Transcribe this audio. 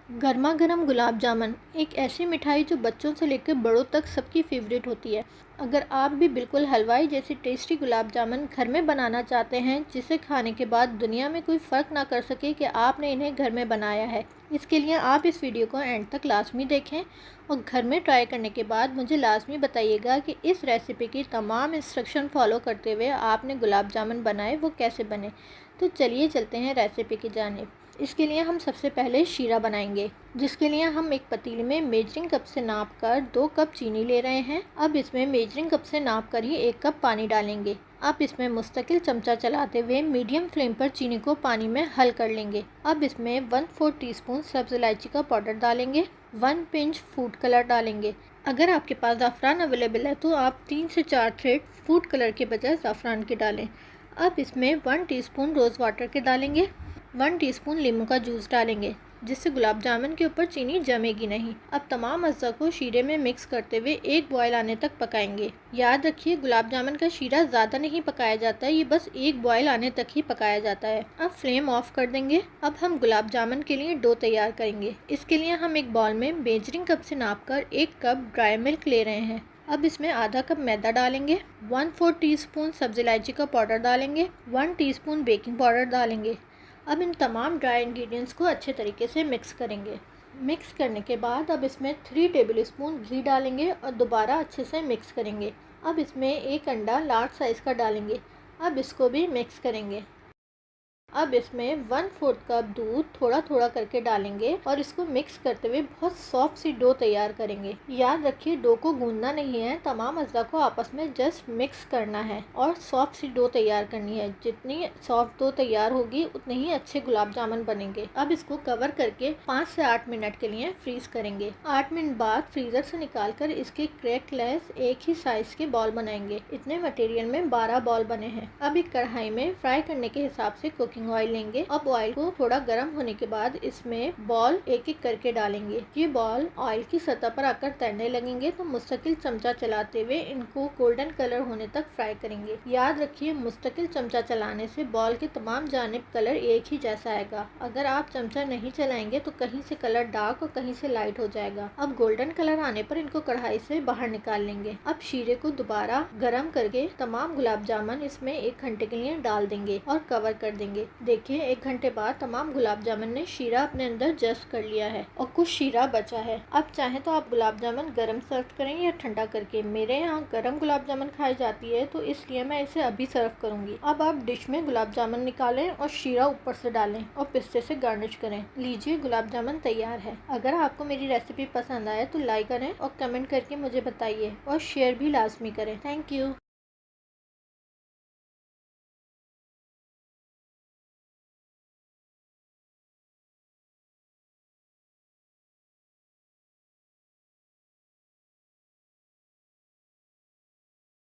गर्मा गर्म गुलाब जामुन एक ऐसी मिठाई जो बच्चों से लेकर बड़ों तक सबकी फेवरेट होती है। अगर आप भी बिल्कुल हलवाई जैसी टेस्टी गुलाब जामुन घर में बनाना चाहते हैं जिसे खाने के बाद दुनिया में कोई फ़र्क ना कर सके कि आपने इन्हें घर में बनाया है, इसके लिए आप इस वीडियो को एंड तक लाजमी देखें और घर में ट्राई करने के बाद मुझे लाजमी बताइएगा कि इस रेसिपी की तमाम इंस्ट्रक्शन फॉलो करते हुए आपने गुलाब जामुन बनाए वो कैसे बने। तो चलिए चलते हैं रेसिपी की जानिब। इसके लिए हम सबसे पहले शीरा बनाएंगे, जिसके लिए हम एक पतीले में मेजरिंग कप से नाप कर 2 कप चीनी ले रहे हैं। अब इसमें मेजरिंग कप से नाप कर ही 1 कप पानी डालेंगे। अब इसमें मुस्तकिल चमचा चलाते हुए मीडियम फ्लेम पर चीनी को पानी में हल कर लेंगे। अब इसमें 1/4 टीस्पून सब्ज़ इलायची का पाउडर डालेंगे, 1 पिंच फूड कलर डालेंगे। अगर आपके पास ज़ाफ़रान अवेलेबल है तो आप 3 से 4 थ्रेड फूड कलर के बजाय ज़ाफ़रान के डालें। अब इसमें 1 टीस्पून रोज़ वाटर के डालेंगे, 1 टीस्पून नींबू का जूस डालेंगे, जिससे गुलाब जामुन के ऊपर चीनी जमेगी नहीं। अब तमाम अज्जा को शीरे में मिक्स करते हुए एक बॉयल आने तक पकाएंगे। याद रखिए, गुलाब जामुन का शीरा ज़्यादा नहीं पकाया जाता है, ये बस एक बॉयल आने तक ही पकाया जाता है। अब फ्लेम ऑफ कर देंगे। अब हम गुलाब जामुन के लिए डो तैयार करेंगे। इसके लिए हम एक बाउल में मेजरिंग कप से नापकर 1 कप ड्राई मिल्क ले रहे हैं। अब इसमें आधा कप मैदा डालेंगे, 1/4 टीस्पून सब्ज़ इलायची का पाउडर डालेंगे, 1 टीस्पून बेकिंग पाउडर डालेंगे। अब इन तमाम ड्राई इंग्रेडिएंट्स को अच्छे तरीके से मिक्स करेंगे। मिक्स करने के बाद अब इसमें 3 टेबलस्पून घी डालेंगे और दोबारा अच्छे से मिक्स करेंगे। अब इसमें एक अंडा लार्ज साइज़ का डालेंगे। अब इसको भी मिक्स करेंगे। अब इसमें 1/4 कप दूध थोड़ा थोड़ा करके डालेंगे और इसको मिक्स करते हुए बहुत सॉफ्ट सी डो तैयार करेंगे। याद रखिए, डो को गूंदना नहीं है, तमाम अज्जा को आपस में जस्ट मिक्स करना है और सॉफ्ट सी डो तैयार करनी है। जितनी सॉफ्ट डो तैयार होगी उतने ही अच्छे गुलाब जामुन बनेंगे। अब इसको कवर करके 5 से 8 मिनट के लिए फ्रीज करेंगे। 8 मिनट बाद फ्रीजर से निकाल कर इसके क्रैक लेस एक ही साइज के बॉल बनाएंगे। इतने मटेरियल में 12 बॉल बने हैं। अब एक कढ़ाई में फ्राई करने के हिसाब से कुकिंग ऑयल लेंगे। अब ऑयल को थोड़ा गर्म होने के बाद इसमें बॉल एक एक करके डालेंगे। ये बॉल ऑयल की सतह पर आकर तैरने लगेंगे तो मुस्तकिल चमचा चलाते हुए इनको गोल्डन कलर होने तक फ्राई करेंगे। याद रखिए, मुस्तकिल चमचा चलाने से बॉल के तमाम जानिब कलर एक ही जैसा आएगा। अगर आप चमचा नहीं चलाएंगे तो कहीं से कलर डार्क और कहीं से लाइट हो जाएगा। अब गोल्डन कलर आने पर इनको कढ़ाई से बाहर निकाल लेंगे। अब शीरे को दोबारा गर्म करके तमाम गुलाब जामुन इसमें 1 घंटे के लिए डाल देंगे और कवर कर देंगे। देखिए, 1 घंटे बाद तमाम गुलाब जामुन ने शीरा अपने अंदर जस्ट कर लिया है और कुछ शीरा बचा है। अब चाहे तो आप गुलाब जामुन गरम सर्व करें या ठंडा करके। मेरे यहाँ गरम गुलाब जामुन खाई जाती है तो इसलिए मैं इसे अभी सर्व करूंगी। अब आप डिश में गुलाब जामुन निकालें और शीरा ऊपर से डालें और पिस्ते से गार्निश करें। लीजिए, गुलाब जामुन तैयार है। अगर आपको मेरी रेसिपी पसंद आए तो लाइक करें और कमेंट करके मुझे बताइए और शेयर भी लाजमी करें। Thank you.